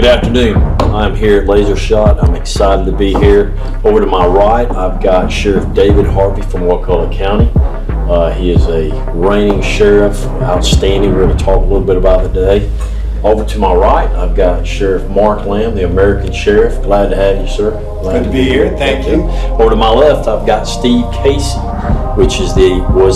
Good afternoon. I'm here at Laser Shot. I'm excited to be here. Over to my right, I've got Sheriff David Harvey from Wakulla County. He is a reigning sheriff, outstanding. We're going to talk a little bit about it today. Over to my right, I've got Sheriff Mark Lamb, the American Sheriff. Glad to have you, sir. Good to be here. Thank you. Over to my left, I've got Steve Casey, which was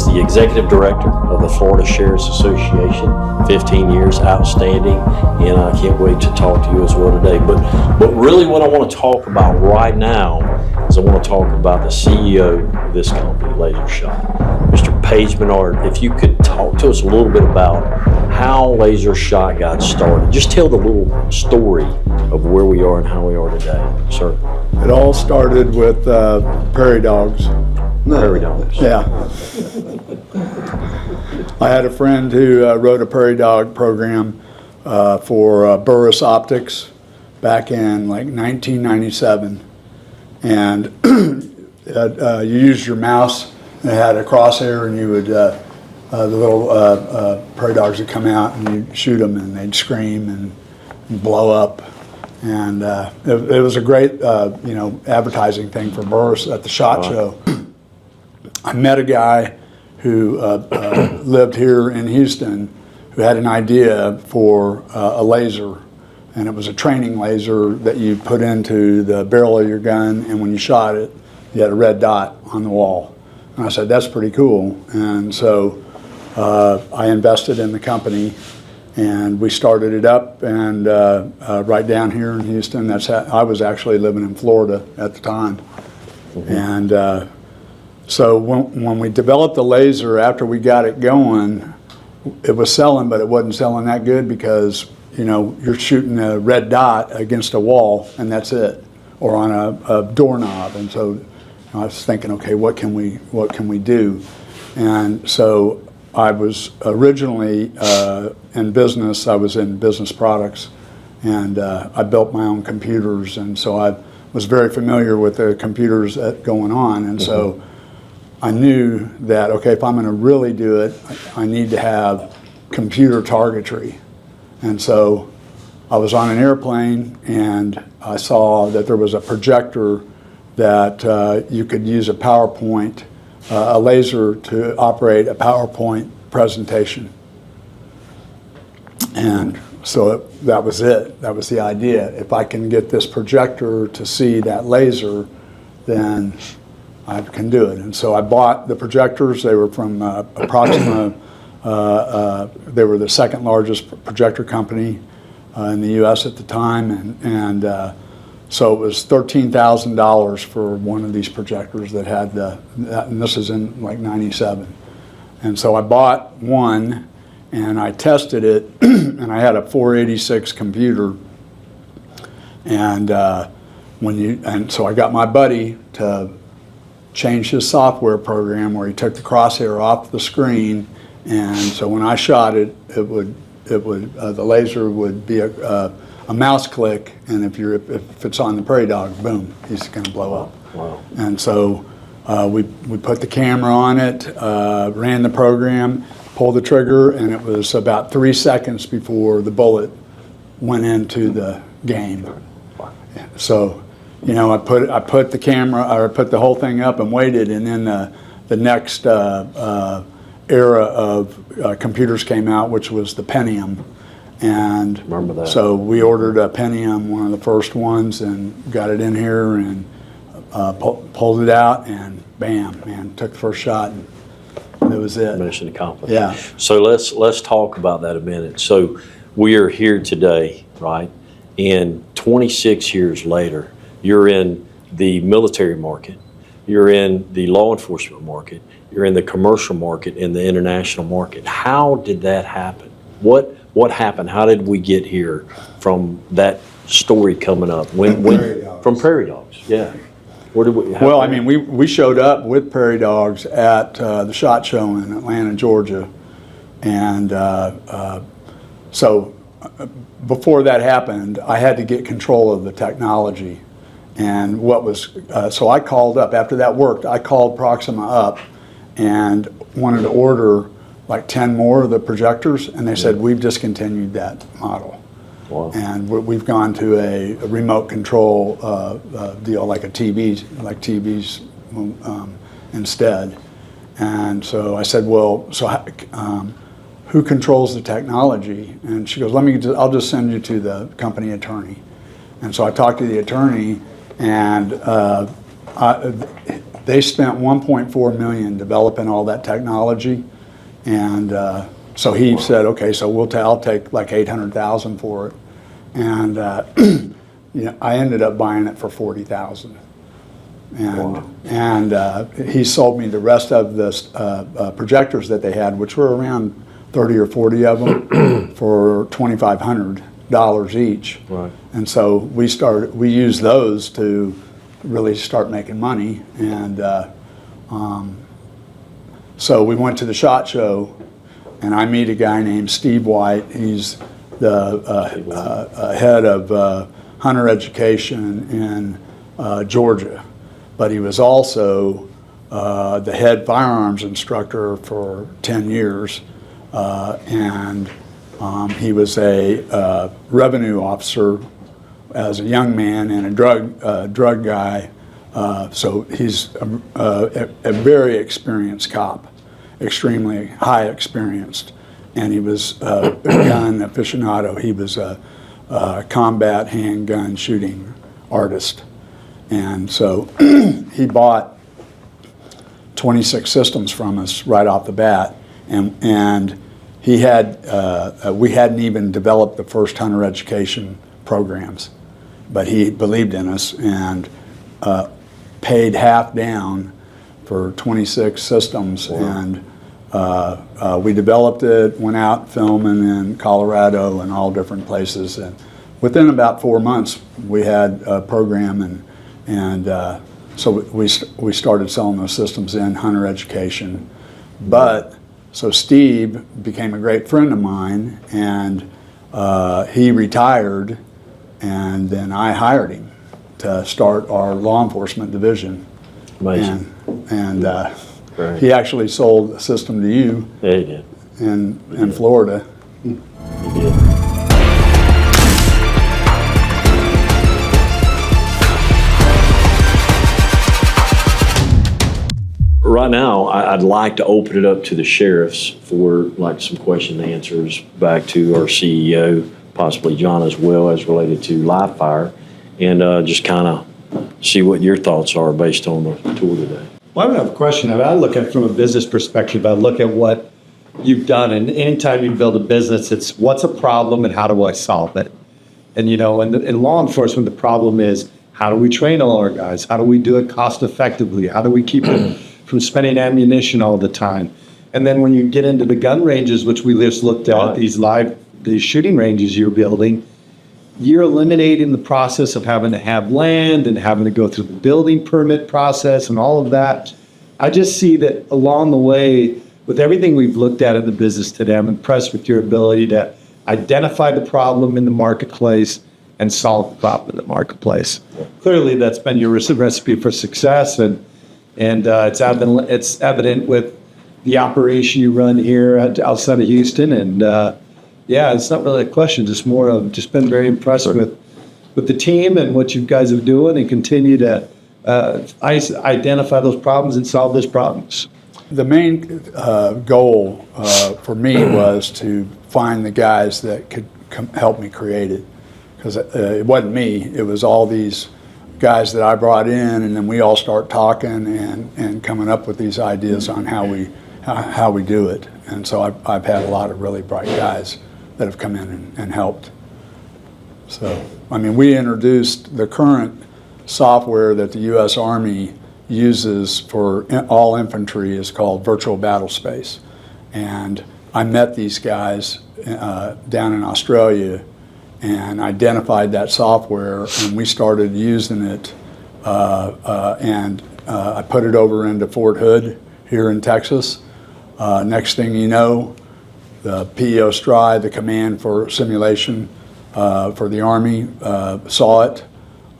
the executive director of the Florida Sheriff's Association, 15 years, outstanding, and I can't wait to talk to you as well today. But really what I want to talk about right now is I want to talk about the CEO of this company, Laser Shot, Mr. Paige Menard. If you could talk to us a little bit about how Laser Shot got started. Just tell the little story of where we are and how we are today, sir. It all started with prairie dogs. Prairie dogs. Yeah. I had a friend who wrote a prairie dog program for Burris Optics back in like 1997. And you used your mouse, and it had a crosshair, and you would, the little prairie dogs would come out and you'd shoot them and they'd scream and blow up. And it was a great, advertising thing for Burris at the SHOT Show. I met a guy who lived here in Houston who had an idea for a laser, and it was a training laser that you put into the barrel of your gun, and when you shot it, you had a red dot on the wall. And I said, that's pretty cool. And so I invested in the company, and we started it up, and right down here in Houston. I was actually living in Florida at the time. Mm-hmm. And so when we developed the laser, after we got it going, it was selling, but it wasn't selling that good because, you're shooting a red dot against a wall and that's it, or on a doorknob. And so I was thinking, okay, what can we do? And so I was originally in business. I was in business products, and I built my own computers, and so I was very familiar with the computers going on. And so I knew that, okay, if I'm going to really do it, I need to have computer targetry. And so I was on an airplane, and I saw that there was a projector that you could use a PowerPoint, a laser to operate a PowerPoint presentation. And so that was it. That was the idea. If I can get this projector to see that laser, then I can do it. And so I bought the projectors. They were from Proxima. They were the second largest projector company in the U.S. at the time. And so it was $13,000 for one of these projectors that had and this is in like 97. And so I bought one, and I tested it, and I had a 486 computer. And so I got my buddy to changed his software program where he took the crosshair off the screen, and so when I shot it, the laser would be a mouse click, and if it's on the prairie dog, boom, he's going to blow up. Wow. And so we put the camera on it, ran the program, pulled the trigger, and it was about 3 seconds before the bullet went into the game. So, I put the camera, or put the whole thing up and waited, and then the next era of computers came out, which was the Pentium. And remember that. So we ordered a Pentium, one of the first ones, and got it in here and pulled it out, and bam, man, took the first shot, and that was it. Mission accomplished. Yeah. So let's talk about that a minute. So we are here today, right? And 26 years later, you're in the military market, you're in the law enforcement market, you're in the commercial market, in the international market. How did that happen? What happened? How did we get here from that story coming up? From prairie dogs, yeah. Where did we? Well, I mean, we showed up with prairie dogs at the SHOT Show in Atlanta, Georgia, and so before that happened, I had to get control of the technology. And so I called up, after that worked, I called Proxima up and wanted to order like 10 more of the projectors, and they said, we've discontinued that model. Wow. And we've gone to a remote control deal, like TVs instead. And so I said, well, so who controls the technology? And she goes, I'll just send you to the company attorney. And so I talked to the attorney, and they spent $1.4 million developing all that technology. And so he said, okay, so I'll take like $800,000 for it. And I ended up buying it for $40,000. And he sold me the rest of the projectors that they had, which were around 30 or 40 of them, for $2,500 each. Right. And so we used those to really start making money. And so we went to the SHOT Show, and I meet a guy named Steve White. He's the head of hunter education in Georgia, but he was also the head firearms instructor for 10 years, and he was a revenue officer as a young man and a drug guy. So he's a very experienced cop, extremely high experienced. And he was a gun aficionado. He was a combat handgun shooting artist. And so he bought 26 systems from us right off the bat. And we hadn't even developed the first hunter education programs, but he believed in us and paid half down for 26 systems. Wow. And we developed it, went out filming in Colorado and all different places, and within about 4 months we had a program, and so we started selling those systems in hunter education. But so Steve became a great friend of mine, and he retired, and then I hired him to start our law enforcement division. Amazing. And right. He actually sold a system to you. Yeah, he did. In Florida. He did. Right now, I'd like to open it up to the sheriffs for like some question and answers back to our CEO, possibly John as well, as related to live fire, and just kind of see what your thoughts are based on the tour today. Well, I have a question. I look at it from a business perspective. I look at what you've done, and anytime you build a business, it's what's a problem and how do I solve it? And in law enforcement, the problem is how do we train all our guys? How do we do it cost effectively? How do we keep them from spending ammunition all the time? And then when you get into the gun ranges, which we just looked at, these shooting ranges you're building, you're eliminating the process of having to have land and having to go through the building permit process and all of that. I just see that along the way, with everything we've looked at in the business today, I'm impressed with your ability to identify the problem in the marketplace and solve the problem in the marketplace. Clearly, that's been your recipe for success, and it's evident with the operation you run here outside of Houston. And it's not really a question, just more of just been very impressed with the team and what you guys are doing, and continue to identify those problems and solve those problems. The main goal for me was to find the guys that could help me create it, because it wasn't me, it was all these guys that I brought in, and then we all start talking and coming up with these ideas on how we do it. And so I've had a lot of really bright guys that have come in and helped. So, I mean, we introduced the current software that the U.S. Army uses for all infantry is called Virtual Battle Space. And I met these guys down in Australia and identified that software, and we started using it, and I put it over into Fort Hood here in Texas. Next thing you know, the PEO Stride, the command for simulation for the Army, saw it,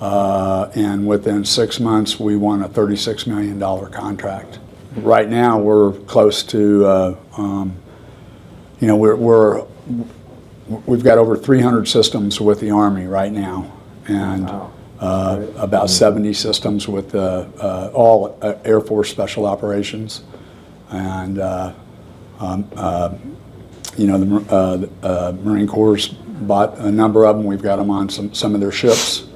and within 6 months we won a $36 million contract. Right now we're close to, we're we've got over 300 systems with the Army right now, and about 70 systems with all Air Force Special Operations, and the Marine Corps bought a number of them. We've got them on some of their ships.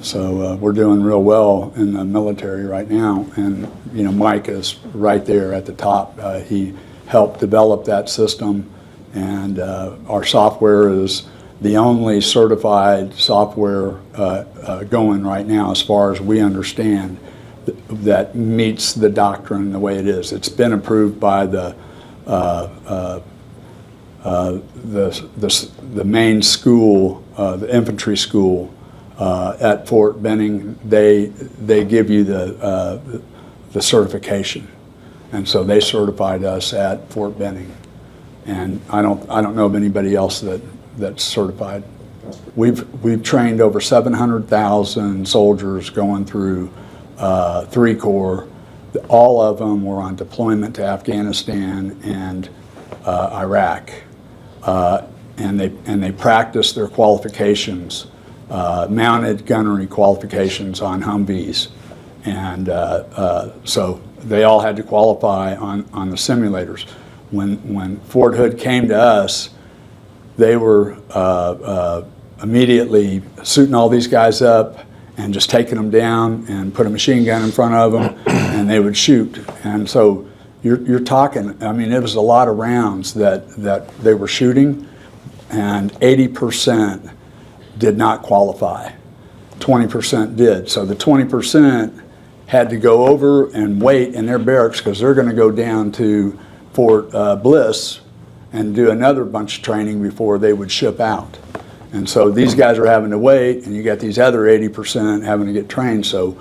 So we're doing real well in the military right now. And, Mike is right there at the top. He helped develop that system. And our software is the only certified software going right now, as far as we understand, that meets the doctrine the way it is. It's been approved by the main school, the infantry school at Fort Benning. They give you the certification, and so they certified us at Fort Benning. And I don't know of anybody else that's certified. We've trained over 700,000 soldiers going through 3 Corps. All of them were on deployment to Afghanistan and Iraq, and they practiced their qualifications, mounted gunnery qualifications on Humvees, and so they all had to qualify on the simulators. When Fort Hood came to us, they were immediately suiting all these guys up and just taking them down and put a machine gun in front of them, and they would shoot. And so you're talking, I mean, it was a lot of rounds that they were shooting, and 80% did not qualify. 20% did. So the 20% had to go over and wait in their barracks, because they're going to go down to Fort Bliss and do another bunch of training before they would ship out. And so these guys are having to wait, and you got these other 80% having to get trained. So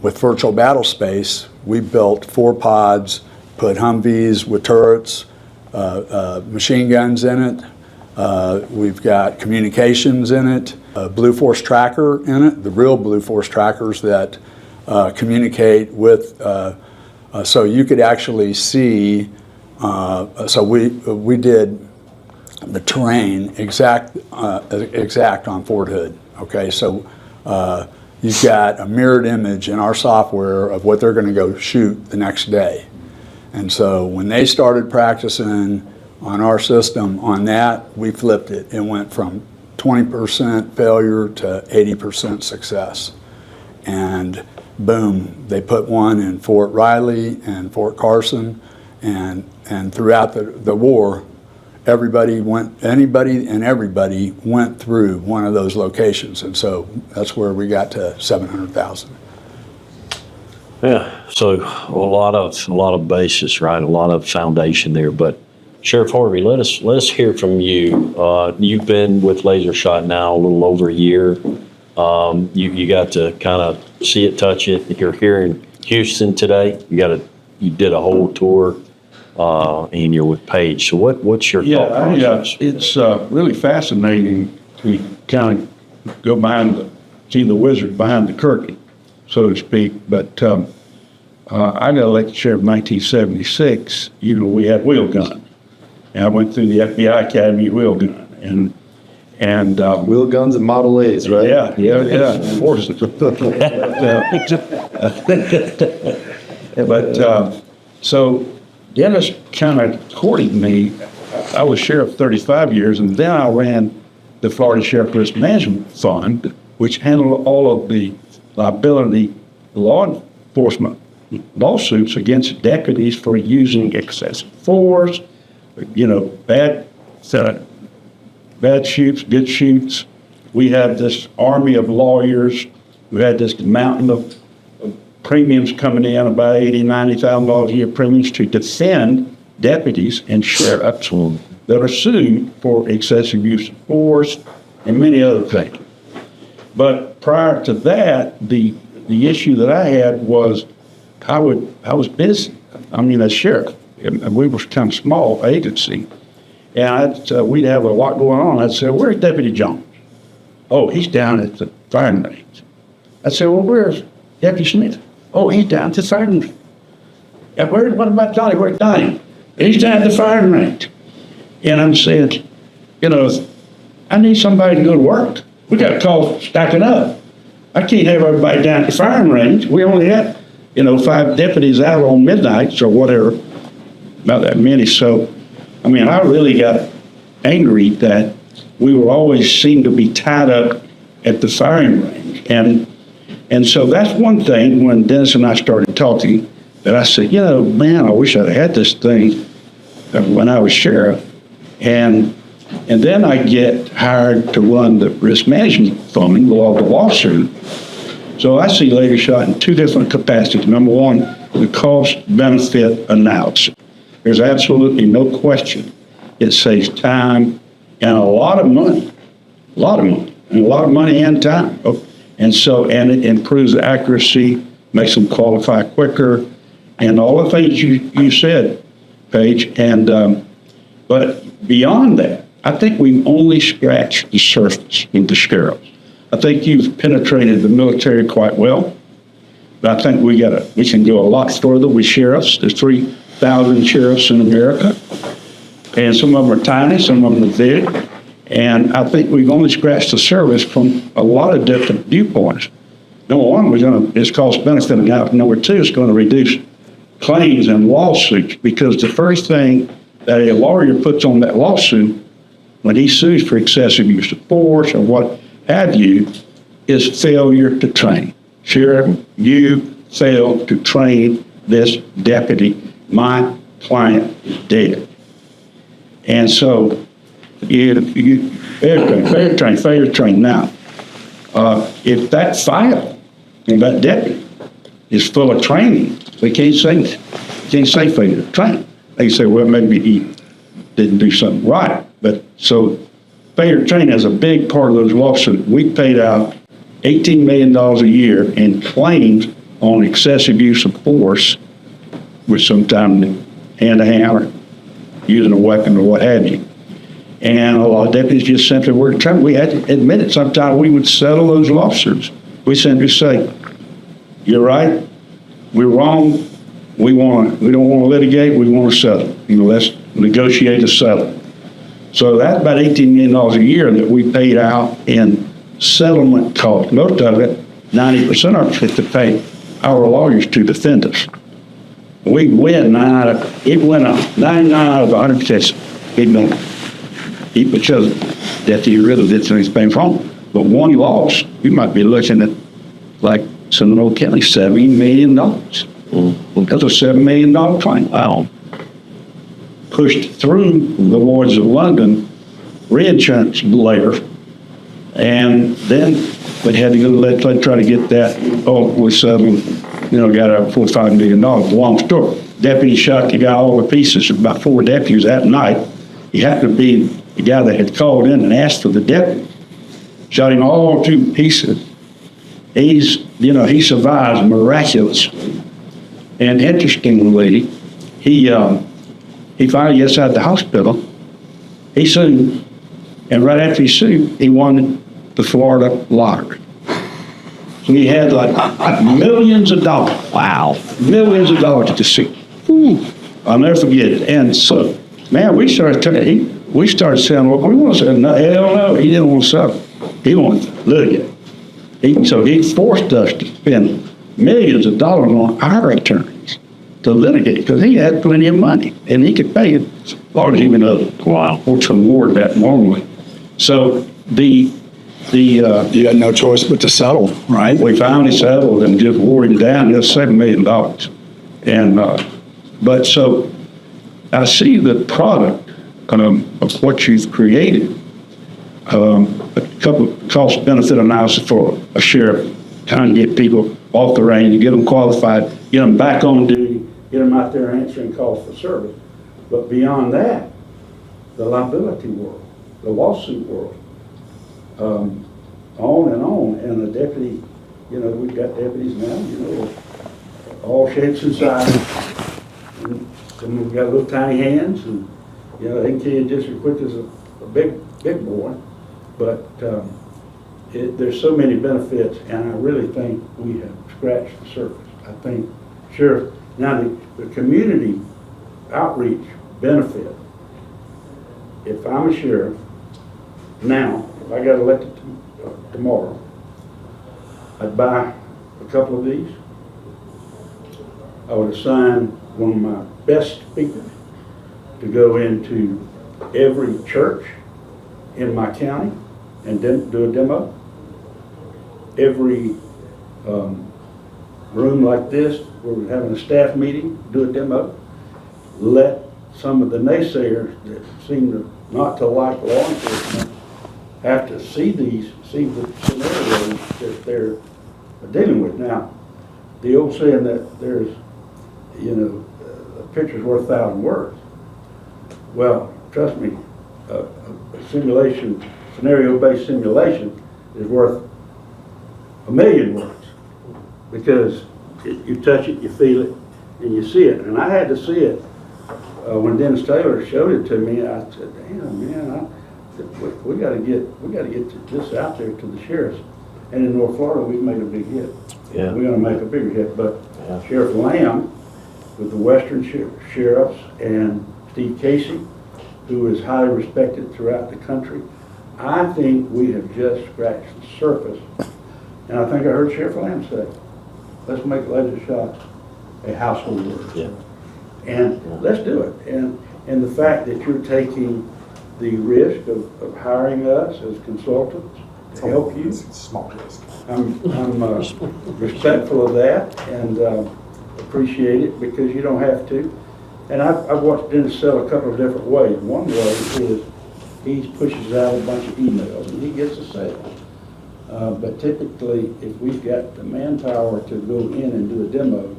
with virtual battle space, we built 4 pods, put Humvees with turrets, machine guns in it. We've got communications in it, a Blue Force tracker in it, the real Blue Force trackers that communicate with, so you could actually see, so we did the terrain exact on Fort Hood. Okay, so you've got a mirrored image in our software of what they're going to go shoot the next day. And so when they started practicing on our system on that, we flipped it. It went from 20% failure to 80% success. And boom, they put one in Fort Riley and Fort Carson, and throughout the war, anybody and everybody went through one of those locations, and so that's where we got to 700,000. Yeah, so a lot of basis, right? A lot of foundation there. But Sheriff Harvey, let us hear from you. You've been with Laser Shot now a little over a year. You got to kind of see it, touch it. You're here in Houston today. You did a whole tour, and you're with Paige. So what's your thought process? It's really fascinating to kind of go see the wizard behind the curtain, so to speak. But I got elected sheriff in 1976. We had wheel gun, and I went through the FBI Academy wheel gun, and Wheel guns and Model A's, right? Yeah. Horses. But so Dennis kind of courted me. I was sheriff 35 years, and then I ran the Florida Sheriff Risk Management Fund, which handled all of the liability law enforcement lawsuits against deputies for using excessive force, bad shoots, good shoots. We had this army of lawyers. We had this mountain of premiums coming in, about $80,000, $90,000 a year premiums to defend deputies and sheriffs that are sued for excessive use of force and many other things. But prior to that, the issue that I had was I was busy. As sheriff, and we were kind of small agency. And we'd have a lot going on. I'd say, "Where's Deputy Jones?" "Oh, he's down at the firing range." I'd say, "Well, where's Deputy Smith?" "Oh, he's down at the firing range." "What about Johnny? Where's Johnny?" "He's down at the firing range." And I'm saying, You know, I need somebody to go to work. We got calls stacking up. I can't have everybody down at the firing range. We only had, 5 deputies out on midnights or whatever, not that many. So, I mean, I really got angry that we were always seemed to be tied up at the firing range. And so that's one thing when Dennis and I started talking that I said, man, I wish I'd had this thing when I was sheriff. And then I get hired to run the risk management funding, the lawsuit. So I see Lady Shot in 2 different capacities. Number one, the cost benefit analysis. There's absolutely no question. It saves time and a lot of money, and a lot of money and time. And it improves the accuracy, makes them qualify quicker, and all the things you said, Paige. But beyond that, I think we've only scratched the surface with the sheriffs. I think you've penetrated the military quite well, but I think we can go a lot further with sheriffs. There's 3,000 sheriffs in America, and some of them are tiny, some of them are big, and I think we've only scratched the surface from a lot of different viewpoints. Number one, it's cost benefit analysis. Number two, it's going to reduce claims and lawsuits, because the first thing that a lawyer puts on that lawsuit when he sues for excessive use of force or what have you is failure to train. Sheriff, you failed to train this deputy. My client is dead. And so failure to train. Now, if that file and that deputy is full of training, we can't say failure to train. They say, well, maybe he didn't do something right. But so failure to train is a big part of those lawsuits. We paid out $18 million a year in claims on excessive use of force, with sometimes hand-to-hand or using a weapon or what have you. And a lot of deputies just simply weren't trained. We had to admit it. Sometimes we would settle those lawsuits. We simply say, you're right, we're wrong, we don't want to litigate, we want to settle. Let's negotiate a settlement. So that's about $18 million a year that we paid out in settlement costs. Most of it, 90% of it, to pay our lawyers to defend us. We win 99 out of 100 cases. Because that he really did something paying for. But one loss, you might be looking at like Seminole County, $70 million. That's a $7 million claim. Wow. Pushed through the Lloyds of London reinsurance layer, and then we had to go to the legislature try to get that ultimately settled. Got a $45 million. Long story. Deputy shot the guy all to pieces. About 4 deputies that night. He happened to be the guy that had called in and asked for the deputy. Shot him all to pieces. He survives miraculously. And interestingly, he finally gets out of the hospital. He sued, and right after he sued, he won the Florida lottery. So he had like millions of dollars. Wow. Millions of dollars to sue. I'll never forget it. And so, man, we started saying, well, we want to say, no, hell no, he didn't want to settle. He wanted to litigate. So he forced us to spend millions of dollars on our attorneys to litigate, because he had plenty of money and he could pay it as long as even others. Wow. Or to award that normally. So you had no choice but to settle, right? We finally settled and just wore him down. It was $7 million. And but so I see the product of what you've created. A couple of cost benefit analysis for a sheriff, trying to get people off the range, get them qualified, get them back on duty, get them out there answering calls for service. But beyond that, the liability world, the lawsuit world, on and on. And the deputy, we've got deputies now, all shapes and sizes. And some of them got little tiny hands, and they can kill you just as quick as a big boy. But there's so many benefits, and I really think we have scratched the surface. I think, Sheriff, now the community outreach benefit, if I'm a sheriff Now, if I got elected tomorrow, I'd buy a couple of these. I would assign one of my best speakers to go into every church in my county and then do a demo. Every room like this, where we're having a staff meeting, do a demo. Let some of the naysayers that seem to not to like law enforcement have to see the scenarios that they're dealing with. Now, the old saying that there's, a picture's worth 1,000 words. Well, trust me, a simulation, scenario-based simulation is worth 1,000,000 words, because you touch it, you feel it, and you see it. And I had to see it when Dennis Taylor showed it to me. I said, "Damn, man, we got to get this out there to the sheriffs." And in North Florida, we've made a big hit. Yeah. We're going to make a bigger hit. But Yeah. Sheriff Lamb, with the Western sheriffs, and Steve Casey, who is highly respected throughout the country, I think we have just scratched the surface. And I think I heard Sheriff Lamb say, let's make laser shots a household word. Yeah. And let's do it. And the fact that you're taking the risk of hiring us as consultants to help you, Small risk. I'm respectful of that and appreciate it, because you don't have to. And I've watched Dennis sell a couple of different ways. One way is he pushes out a bunch of emails and he gets a sale. But typically, if we've got the manpower to go in and do a demo,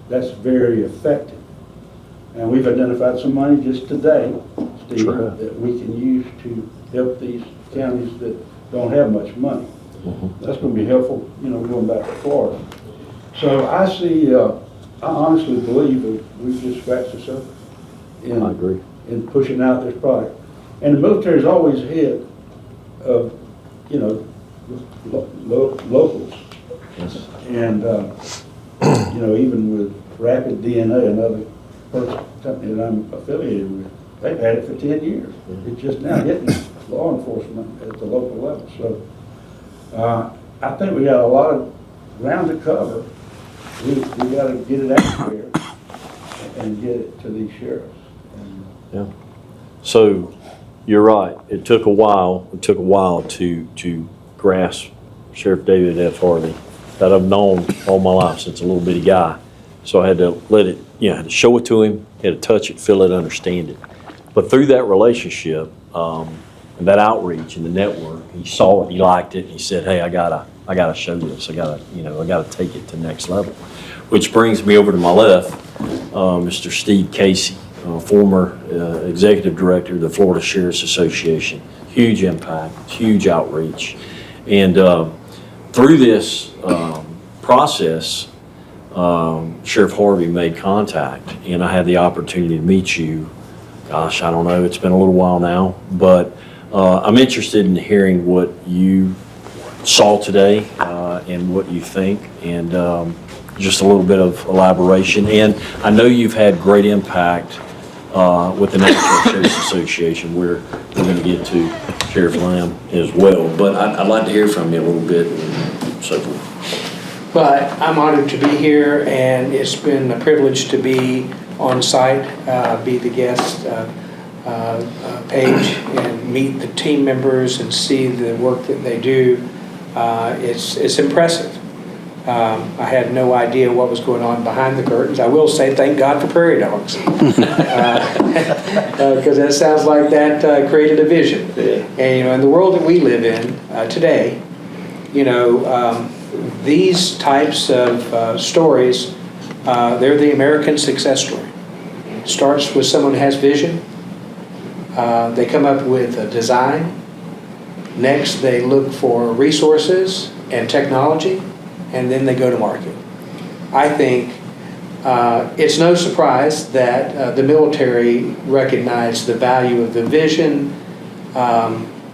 that's very effective. And we've identified some money just today, Steve, Sure. that we can use to help these counties that don't have much money. That's going to be helpful, going back to Florida. So I see, I honestly believe that we've just scratched the surface I agree. in pushing out this product. And the military's always ahead of, locals. Yes. And, even with Rapid DNA, another company that I'm affiliated with, they've had it for 10 years. It's just now hitting law enforcement at the local level. So I think we got a lot of ground to cover. We got to get it out there and get it to these sheriffs. And, Yeah. So you're right. It took a while. It took a while to grasp Sheriff David F. Harvey, that I've known all my life since a little bitty guy. So I had to let it, had to show it to him, had to touch it, feel it, understand it. But through that relationship and that outreach and the network, he saw it, he liked it, and he said, "Hey, I gotta show this. I gotta take it to the next level." Which brings me over to my left, Mr. Steve Casey, former executive director of the Florida Sheriff's Association. Huge impact, huge outreach. And through this process, Sheriff Harvey made contact, and I had the opportunity to meet you. Gosh, I don't know, it's been a little while now, but I'm interested in hearing what you saw today and what you think, and just a little bit of elaboration. And I know you've had great impact with the National Sheriff's Association, where we're going to get to Sheriff Lamb as well. But I'd like to hear from you a little bit and so forth. But I'm honored to be here, and it's been a privilege to be on site, be the guest page, and meet the team members and see the work that they do. It's impressive. I had no idea what was going on behind the curtains. I will say thank God for prairie dogs, because that sounds like that created a vision. And in the world that we live in today, these types of stories, they're the American success story. It starts with someone who has vision. They come up with a design. Next, they look for resources and technology, and then they go to market. I think it's no surprise that the military recognized the value of the vision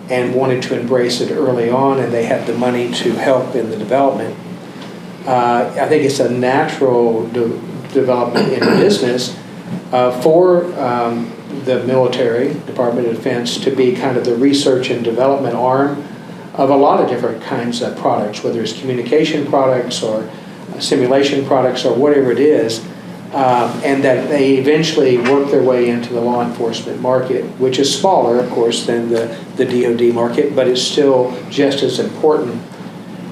and wanted to embrace it early on, and they had the money to help in the development. I think it's a natural development in business for the military, Department of Defense, to be kind of the research and development arm of a lot of different kinds of products, whether it's communication products or simulation products or whatever it is, and that they eventually work their way into the law enforcement market, which is smaller, of course, than the DoD market, but it's still just as important.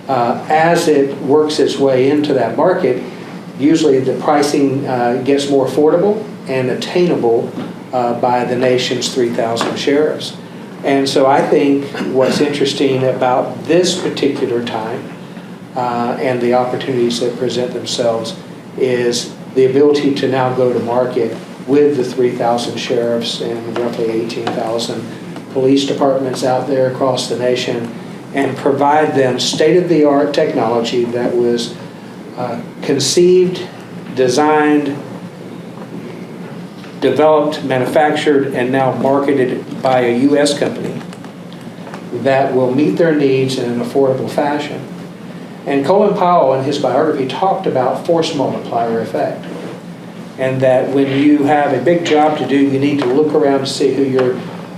As it works its way into that market, usually the pricing gets more affordable and attainable by the nation's 3,000 sheriffs. And so I think what's interesting about this particular time and the opportunities that present themselves is the ability to now go to market with the 3,000 sheriffs and roughly 18,000 police departments out there across the nation, and provide them state-of-the-art technology that was conceived, designed, developed, manufactured, and now marketed by a U.S. company that will meet their needs in an affordable fashion. And Colin Powell, in his biography, talked about force multiplier effect, and that when you have a big job to do, you need to look around to see who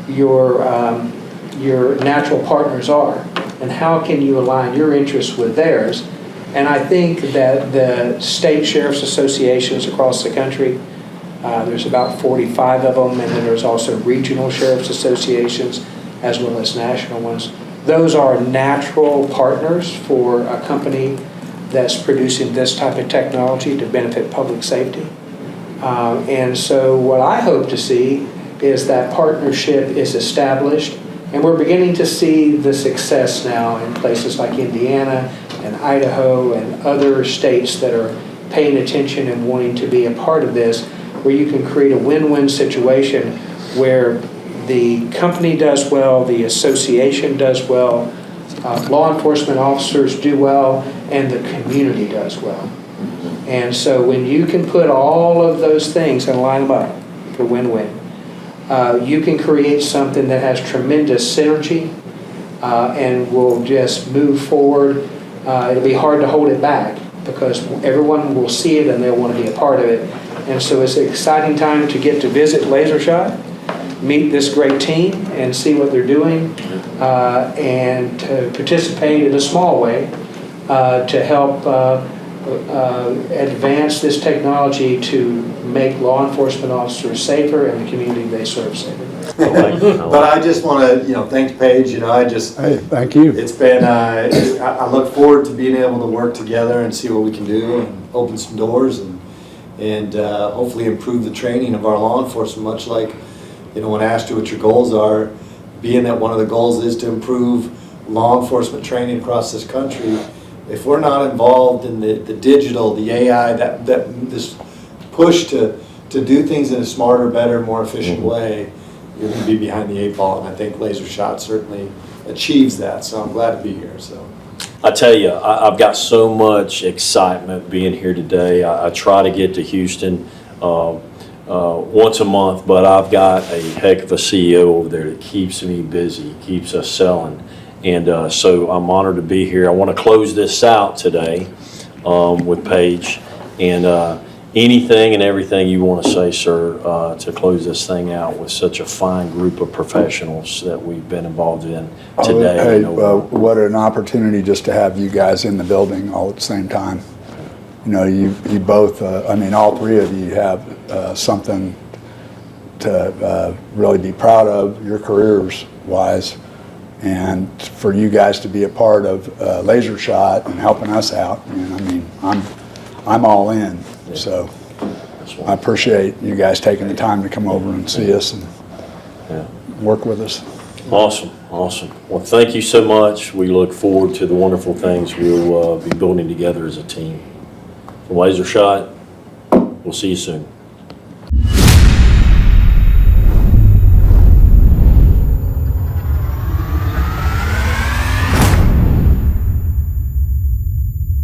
your natural partners are, and how can you align your interests with theirs. And I think that the state sheriff's associations across the country, there's about 45 of them, and then there's also regional sheriff's associations as well as national ones. Those are natural partners for a company that's producing this type of technology to benefit public safety. And so what I hope to see is that partnership is established, and we're beginning to see the success now in places like Indiana and Idaho and other states that are paying attention and wanting to be a part of this, where you can create a win-win situation where the company does well, the association does well, law enforcement officers do well, and the community does well. And so when you can put all of those things and line them up for win-win, you can create something that has tremendous synergy and will just move forward. It'll be hard to hold it back because everyone will see it and they'll want to be a part of it. And so it's an exciting time to get to visit LaserShot, meet this great team and see what they're doing, and to participate in a small way to help advance this technology to make law enforcement officers safer and the community they serve safer. But I just want to, thank Paige. Hey, thank you. It's been, I look forward to being able to work together and see what we can do and open some doors and hopefully improve the training of our law enforcement, much like, when asked you what your goals are, being that one of the goals is to improve law enforcement training across this country. If we're not involved in the digital, the AI, that this push to do things in a smarter, better, more efficient way, you're going to be behind the 8 ball, and I think LaserShot certainly achieves that. So I'm glad to be here. So I tell you, I've got so much excitement being here today. I try to get to Houston once a month, but I've got a heck of a CEO over there that keeps me busy, keeps us selling. And so I'm honored to be here. I want to close this out today with Paige. And anything and everything you want to say, sir, to close this thing out with such a fine group of professionals that we've been involved in today. Hey, what an opportunity just to have you guys in the building all at the same time. You both, all three of you have something to really be proud of, your careers wise. And for you guys to be a part of LaserShot and helping us out, I'm all in. So I appreciate you guys taking the time to come over and see us and work with us. Awesome. Well, thank you so much. We look forward to the wonderful things we'll be building together as a team. From LaserShot, we'll see you soon.